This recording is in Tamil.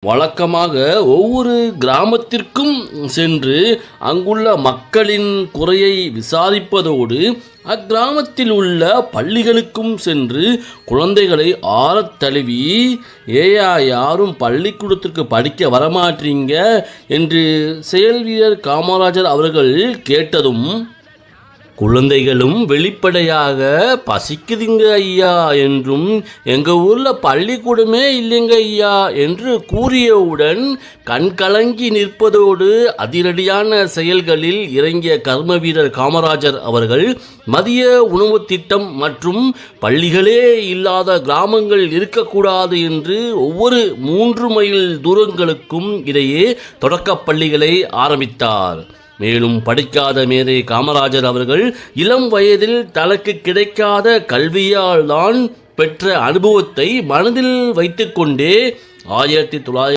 வழக்கமாக ஒவ்வொரு கிராமத்திற்கும் சென்று அங்குள்ள மக்களின் குறையை விசாரிப்பதோடு அக்கிராமத்தில் உள்ள பள்ளிகளுக்கும் சென்று குழந்தைகளை ஆறத் தழுவி ஏயா யாரும் பள்ளிக்கூடத்திற்கு படிக்க வரமாட்டீங்க என்று செயல்வீரர் காமராஜர் அவர்கள் கேட்டதும் குழந்தைகளும் வெளிப்படையாக பசிக்குதுங்க ஐயா என்றும் எங்கள் ஊரில் பள்ளிக்கூடமே இல்லைங்க ஐயா என்று கூறியவுடன் கண்கலங்கி நிற்பதோடு அதிரடியான செயல்களில் இறங்கிய கர்ம வீரர் காமராஜர் அவர்கள் மதிய உணவு திட்டம் மற்றும் பள்ளிகளே இல்லாத கிராமங்கள் இருக்கக்கூடாது என்று ஒவ்வொரு 3 மைல் தூரங்களுக்கும் இடையே தொடக்கப் பள்ளிகளை ஆரம்பித்தார். மேலும் படிக்காத மேதை காமராஜர் அவர்கள் இளம் வயதில் தனக்கு கிடைக்காத கல்வியால் தான் பெற்ற அனுபவத்தை மனதில் வைத்துக்கொண்டே 1900